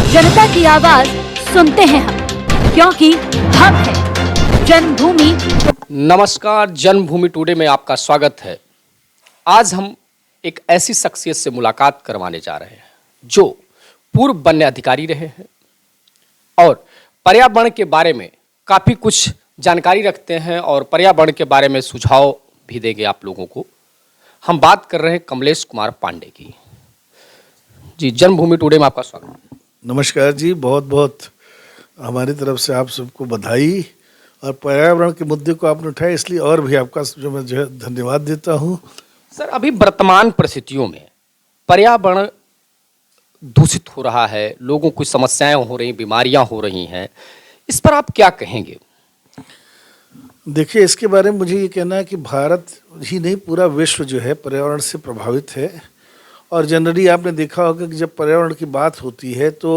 जनता की आवाज सुनते हैं हम, क्योंकि हम हैं जन्मभूमि। नमस्कार, जन्मभूमि टुडे में आपका स्वागत है। आज हम एक ऐसी शख्सियत से मुलाकात करवाने जा रहे हैं जो पूर्व वन्य अधिकारी रहे हैं और पर्यावरण के बारे में काफ़ी कुछ जानकारी रखते हैं और पर्यावरण के बारे में सुझाव भी देंगे आप लोगों को। हम बात कर रहे हैं कमलेश कुमार पांडे की। जी, जन्मभूमि टुडे में आपका स्वागत है। नमस्कार जी, बहुत बहुत हमारी तरफ से आप सबको बधाई। और पर्यावरण के मुद्दे को आपने उठाया, इसलिए और भी आपका जो मैं धन्यवाद देता हूँ। सर, अभी वर्तमान परिस्थितियों में पर्यावरण दूषित हो रहा है, लोगों को समस्याएं हो रही, बीमारियां हो रही हैं, इस पर आप क्या कहेंगे? देखिए, इसके बारे में मुझे ये कहना है कि भारत ही नहीं, पूरा विश्व जो है पर्यावरण से प्रभावित है। और जनरली आपने देखा होगा कि जब पर्यावरण की बात होती है तो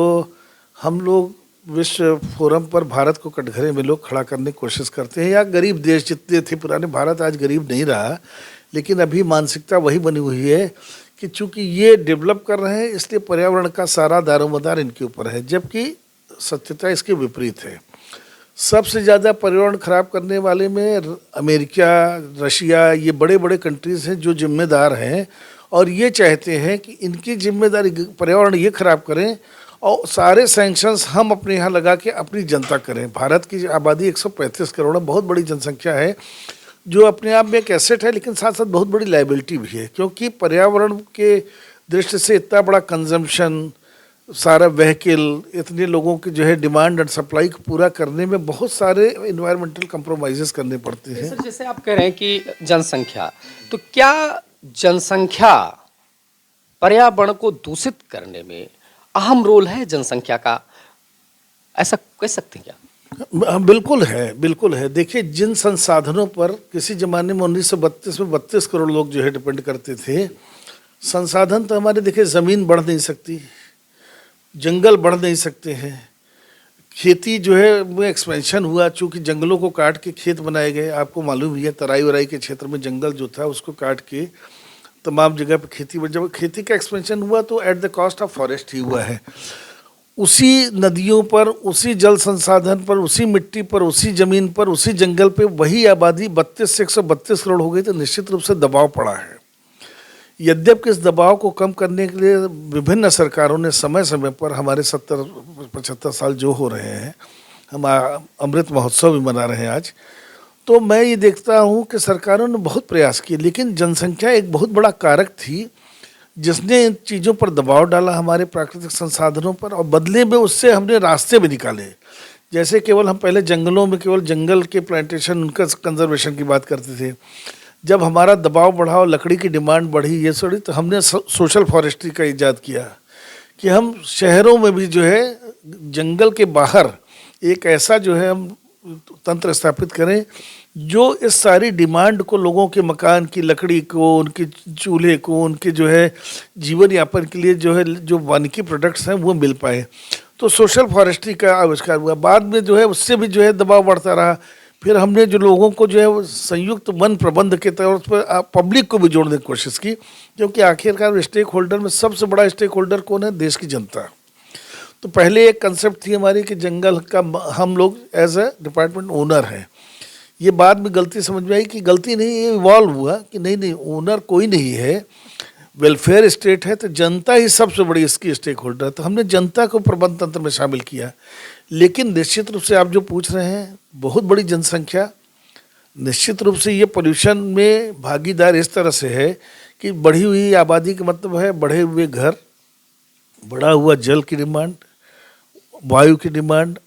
हम लोग विश्व फोरम पर भारत को कटघरे में लोग खड़ा करने की कोशिश करते हैं, या गरीब देश जितने थे पुराने, भारत आज गरीब नहीं रहा, लेकिन अभी मानसिकता वही बनी हुई है कि चूंकि ये डेवलप कर रहे हैं इसलिए पर्यावरण का सारा दारोमदार इनके ऊपर है, जबकि सत्यता इसके विपरीत है। सबसे ज़्यादा पर्यावरण खराब करने वाले में अमेरिका, रशिया, ये बड़े बड़े कंट्रीज़ हैं जो जिम्मेदार हैं और ये चाहते हैं कि इनकी जिम्मेदारी पर्यावरण ये खराब करें और सारे सैंक्शंस हम अपने यहाँ लगा के अपनी जनता करें। भारत की आबादी 135 करोड़ है, बहुत बड़ी जनसंख्या है, जो अपने आप में एक एसेट है, लेकिन साथ साथ बहुत बड़ी लायबिलिटी भी है, क्योंकि पर्यावरण के दृष्टि से इतना बड़ा कंजम्पशन, सारा व्हीकल, इतने लोगों की जो है डिमांड एंड सप्लाई को पूरा करने में बहुत सारे इन्वायरमेंटल कंप्रोमाइज़ेस करने पड़ते हैं। सर, जैसे आप कह रहे हैं कि जनसंख्या, तो क्या जनसंख्या पर्यावरण को दूषित करने में अहम रोल है जनसंख्या का, ऐसा कह सकते हैं क्या? बिल्कुल है, बिल्कुल है। देखिए, जिन संसाधनों पर किसी ज़माने में 1932 में 32 करोड़ लोग जो है डिपेंड करते थे, संसाधन तो हमारे, देखिए, ज़मीन बढ़ नहीं सकती, जंगल बढ़ नहीं सकते हैं, खेती जो है वो एक्सपेंशन हुआ, चूँकि जंगलों को काट के खेत बनाए गए। आपको मालूम ही है, तराई वराई के क्षेत्र में जंगल जो था उसको काट के तमाम जगह पर खेती, जब खेती का एक्सपेंशन हुआ तो at the cost of forest ही हुआ है। उसी नदियों पर, उसी जल संसाधन पर, उसी मिट्टी पर, उसी ज़मीन पर, उसी जंगल पे वही आबादी 32 से 132 करोड़ हो गई, तो निश्चित रूप से दबाव पड़ा है। यद्यपि इस दबाव को कम करने के लिए विभिन्न सरकारों ने समय समय पर, हमारे 70-75 साल जो हो रहे हैं, हम अमृत महोत्सव भी मना रहे हैं आज, तो मैं ये देखता हूँ कि सरकारों ने बहुत प्रयास किए, लेकिन जनसंख्या एक बहुत बड़ा कारक थी जिसने इन चीज़ों पर दबाव डाला, हमारे प्राकृतिक संसाधनों पर, और बदले में उससे हमने रास्ते भी निकाले। जैसे केवल हम पहले जंगलों में केवल जंगल के प्लांटेशन, उनका कंजर्वेशन की बात करते थे। जब हमारा दबाव बढ़ा और लकड़ी की डिमांड बढ़ी, ये सड़ी, तो हमने सोशल फॉरेस्ट्री का इजाद किया कि हम शहरों में भी जो है जंगल के बाहर एक ऐसा जो है हम तंत्र स्थापित करें जो इस सारी डिमांड को, लोगों के मकान की लकड़ी को, उनके चूल्हे को, उनके जो है जीवन यापन के लिए जो है जो वानिकी प्रोडक्ट्स हैं वो मिल पाए। तो सोशल फॉरेस्ट्री का आविष्कार हुआ। बाद में जो है उससे भी जो है दबाव बढ़ता रहा। फिर हमने जो लोगों को जो है संयुक्त वन प्रबंध के तौर पर पब्लिक को भी जोड़ने की कोशिश की, क्योंकि आखिरकार स्टेक होल्डर में सबसे बड़ा स्टेक होल्डर कौन है? देश की जनता। तो पहले एक कंसेप्ट थी हमारी कि जंगल का हम लोग एज ए डिपार्टमेंट ओनर हैं। ये बाद में गलती समझ में आई कि गलती नहीं, ये इवॉल्व हुआ कि नहीं, ओनर कोई नहीं है, वेलफेयर स्टेट है, तो जनता ही सबसे बड़ी इसकी स्टेक होल्डर है। तो हमने जनता को प्रबंध तंत्र में शामिल किया। लेकिन निश्चित रूप से आप जो पूछ रहे हैं, बहुत बड़ी जनसंख्या निश्चित रूप से ये पोल्यूशन में भागीदार इस तरह से है कि बढ़ी हुई आबादी का मतलब है बढ़े हुए घर, बढ़ा हुआ जल की डिमांड, वायु की डिमांड,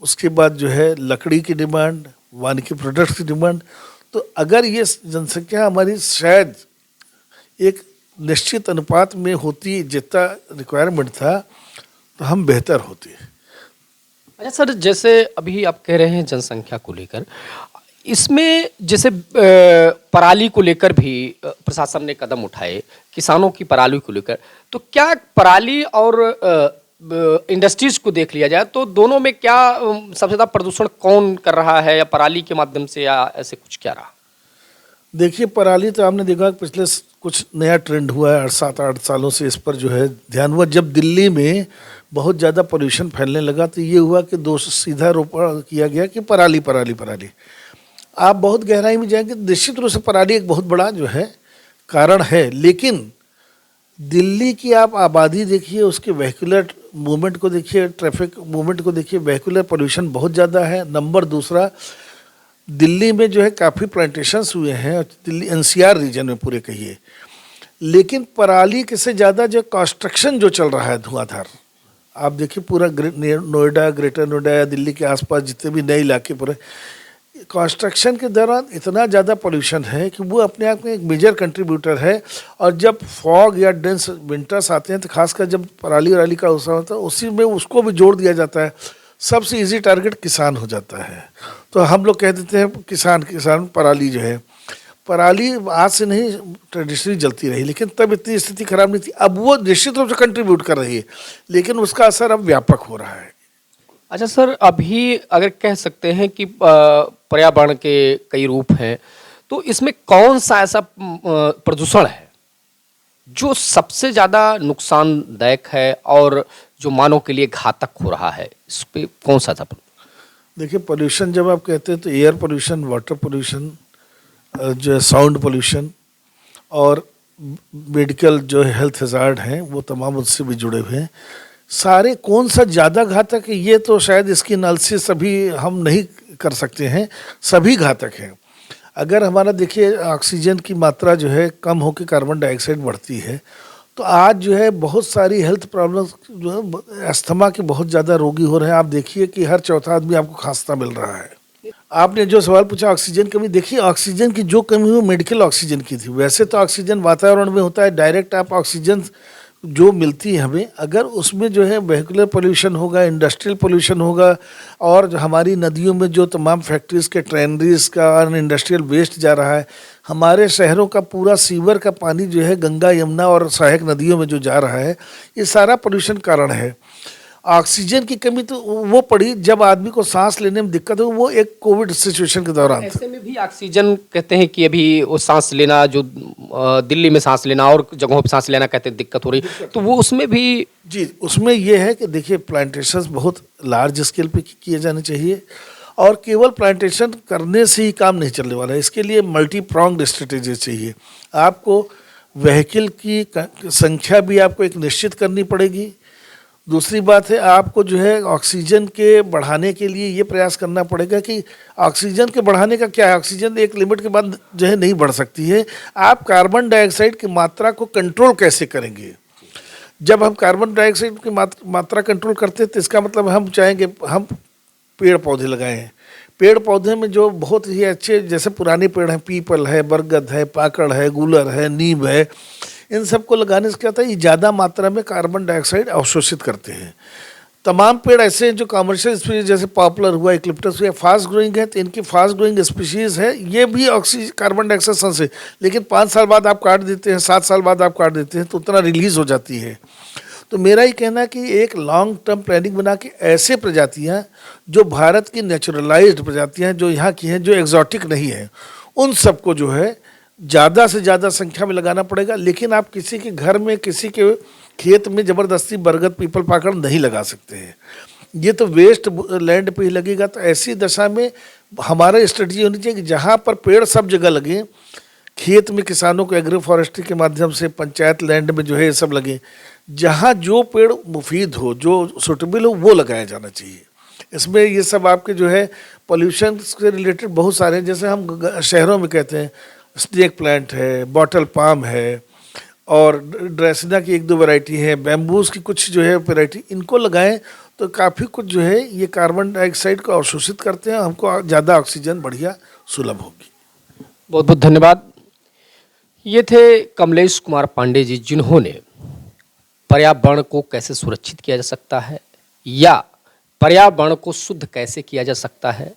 उसके बाद जो है लकड़ी की डिमांड, वानिकी प्रोडक्ट्स की डिमांड। तो अगर ये जनसंख्या हमारी शायद एक निश्चित अनुपात में होती जितना रिक्वायरमेंट था, तो हम बेहतर होते। अच्छा सर, जैसे अभी आप कह रहे हैं जनसंख्या को लेकर, इसमें जैसे पराली को लेकर भी प्रशासन ने कदम उठाए, किसानों की पराली को लेकर, तो क्या पराली और इंडस्ट्रीज को देख लिया जाए तो दोनों में क्या सबसे ज़्यादा प्रदूषण कौन कर रहा है, या पराली के माध्यम से, या ऐसे कुछ क्या रहा? देखिए, पराली तो आपने देखा पिछले कुछ नया ट्रेंड हुआ है 7-8 सालों से, इस पर जो है ध्यान हुआ। जब दिल्ली में बहुत ज़्यादा पोल्यूशन फैलने लगा, तो ये हुआ कि दोष सीधा रोपण किया गया कि पराली पराली पराली। आप बहुत गहराई में जाएंगे, निश्चित रूप से पराली एक बहुत बड़ा जो है कारण है, लेकिन दिल्ली की आप आबादी देखिए, उसके वेहिकुलर मूवमेंट को देखिए, ट्रैफिक मूवमेंट को देखिए, वेहिकुलर पोल्यूशन बहुत ज़्यादा है। नंबर दूसरा, दिल्ली में जो है काफ़ी प्लांटेशंस हुए हैं, दिल्ली एनसीआर रीजन में पूरे कहिए, लेकिन पराली के से ज़्यादा जो कंस्ट्रक्शन जो चल रहा है धुआंधार, आप देखिए पूरा नोएडा, ग्रेटर नोएडा या दिल्ली के आसपास जितने भी नए इलाके पूरे कंस्ट्रक्शन के दौरान इतना ज़्यादा पोल्यूशन है कि वो अपने आप में एक मेजर कंट्रीब्यूटर है। और जब फॉग या डेंस विंटर्स आते हैं, तो खासकर जब पराली वराली का अवसर होता है, उसी में उसको भी जोड़ दिया जाता है। सबसे इजी टारगेट किसान हो जाता है। तो हम लोग कह देते हैं किसान पराली जो है, पराली आज से नहीं ट्रेडिशनली जलती रही, लेकिन तब इतनी स्थिति खराब नहीं थी। अब वो निश्चित रूप से कंट्रीब्यूट कर रही है, लेकिन उसका असर अब व्यापक हो रहा है। अच्छा सर, अभी अगर कह सकते हैं कि पर्यावरण के कई रूप हैं, तो इसमें कौन सा ऐसा प्रदूषण है जो सबसे ज़्यादा नुकसानदायक है और जो मानव के लिए घातक हो रहा है? इस पे कौन सा था? देखिए, पोल्यूशन जब आप कहते हैं तो एयर पोल्यूशन, वाटर पोल्यूशन, जो है साउंड पोल्यूशन, और मेडिकल जो है हेल्थ हजार्ड हैं, वो तमाम उससे भी जुड़े हुए हैं। सारे कौन सा ज़्यादा घातक है ये तो शायद इसकी एनालिसिस अभी हम नहीं कर सकते हैं, सभी घातक हैं। अगर हमारा देखिए ऑक्सीजन की मात्रा जो है कम होकर कार्बन डाइऑक्साइड बढ़ती है, तो आज जो है बहुत सारी हेल्थ प्रॉब्लम्स जो है, अस्थमा के बहुत ज़्यादा रोगी हो रहे हैं। आप देखिए कि हर चौथा आदमी आपको खांसता मिल रहा है। आपने जो सवाल पूछा ऑक्सीजन कमी, देखिए ऑक्सीजन की जो कमी हुई मेडिकल ऑक्सीजन की थी। वैसे तो ऑक्सीजन वातावरण में होता है, डायरेक्ट आप ऑक्सीजन जो मिलती है हमें, अगर उसमें जो है वेहिकुलर पोल्यूशन होगा, इंडस्ट्रियल पोल्यूशन होगा, और हमारी नदियों में जो तमाम फैक्ट्रीज़ के ट्रेनरीज का और इंडस्ट्रियल वेस्ट जा रहा है, हमारे शहरों का पूरा सीवर का पानी जो है गंगा, यमुना और सहायक नदियों में जो जा रहा है, ये सारा पोल्यूशन कारण है। ऑक्सीजन की कमी तो वो पड़ी जब आदमी को सांस लेने में दिक्कत हो, वो एक कोविड सिचुएशन के दौरान था। ऐसे में भी ऑक्सीजन कहते हैं कि अभी वो सांस लेना, जो दिल्ली में सांस लेना और जगहों पर सांस लेना कहते हैं दिक्कत हो रही, तो वो उसमें भी जी, उसमें ये है कि देखिए प्लांटेशंस बहुत लार्ज स्केल पे किए जाने चाहिए, और केवल प्लांटेशन करने से ही काम नहीं चलने वाला है। इसके लिए मल्टी प्रॉन्ग्ड स्ट्रेटेजी चाहिए। आपको व्हीकल की संख्या भी आपको एक निश्चित करनी पड़ेगी। दूसरी बात है, आपको जो है ऑक्सीजन के बढ़ाने के लिए ये प्रयास करना पड़ेगा कि ऑक्सीजन के बढ़ाने का क्या है, ऑक्सीजन एक लिमिट के बाद जो है नहीं बढ़ सकती है। आप कार्बन डाइऑक्साइड की मात्रा को कंट्रोल कैसे करेंगे? जब हम कार्बन डाइऑक्साइड की मात्रा कंट्रोल करते हैं, तो इसका मतलब हम चाहेंगे हम पेड़ पौधे लगाएं। पेड़ पौधे में जो बहुत ही अच्छे जैसे पुराने पेड़ हैं, पीपल है, बरगद है, पाकड़ है, गूलर है, नीम है, इन सबको लगाने से क्या होता है, ये ज़्यादा मात्रा में कार्बन डाइऑक्साइड अवशोषित करते हैं। तमाम पेड़ ऐसे हैं जो कमर्शियल स्पीशीज जैसे पॉपुलर हुआ, इक्लिप्टस हुआ, फास्ट ग्रोइंग है, तो इनकी फास्ट ग्रोइंग स्पीशीज़ है, ये भी ऑक्सीजन कार्बन डाइऑक्साइड संसे, लेकिन 5 साल बाद आप काट देते हैं, 7 साल बाद आप काट देते हैं, तो उतना रिलीज हो जाती है। तो मेरा ये कहना है कि एक लॉन्ग टर्म प्लानिंग बना के ऐसे प्रजातियाँ जो भारत की नेचुरलाइज्ड प्रजातियाँ जो यहाँ की हैं, जो एग्जॉटिक नहीं है, उन सबको जो है ज़्यादा से ज़्यादा संख्या में लगाना पड़ेगा। लेकिन आप किसी के घर में, किसी के खेत में ज़बरदस्ती बरगद, पीपल, पाकड़ नहीं लगा सकते हैं। ये तो वेस्ट लैंड पे ही लगेगा। तो ऐसी दशा में हमारा स्ट्रेटजी होनी चाहिए कि जहाँ पर पेड़ सब जगह लगे, खेत में किसानों को एग्रो फॉरेस्ट्री के माध्यम से, पंचायत लैंड में जो है ये सब लगे, जहाँ जो पेड़ मुफीद हो, जो सुटेबल हो, वो लगाया जाना चाहिए। इसमें ये सब आपके जो है पोल्यूशन से रिलेटेड बहुत सारे, जैसे हम शहरों में कहते हैं स्नेक प्लांट है, बॉटल पाम है, और ड्रेसिना की 1-2 वैरायटी है, बैम्बूज की कुछ जो है वैरायटी, इनको लगाएं तो काफ़ी कुछ जो है ये कार्बन डाइऑक्साइड को अवशोषित करते हैं, हमको ज़्यादा ऑक्सीजन बढ़िया सुलभ होगी। बहुत बहुत धन्यवाद। ये थे कमलेश कुमार पांडे जी, जिन्होंने पर्यावरण को कैसे सुरक्षित किया जा सकता है या पर्यावरण को शुद्ध कैसे किया जा सकता है,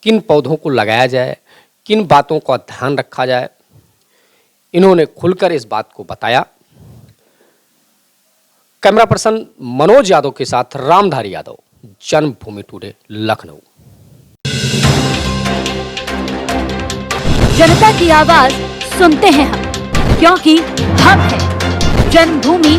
किन पौधों को लगाया जाए, किन बातों का ध्यान रखा जाए, इन्होंने खुलकर इस बात को बताया। कैमरा पर्सन मनोज यादव के साथ रामधारी यादव, जन्मभूमि टुडे, लखनऊ। जनता की आवाज सुनते हैं हम, क्योंकि हम हैं जन्मभूमि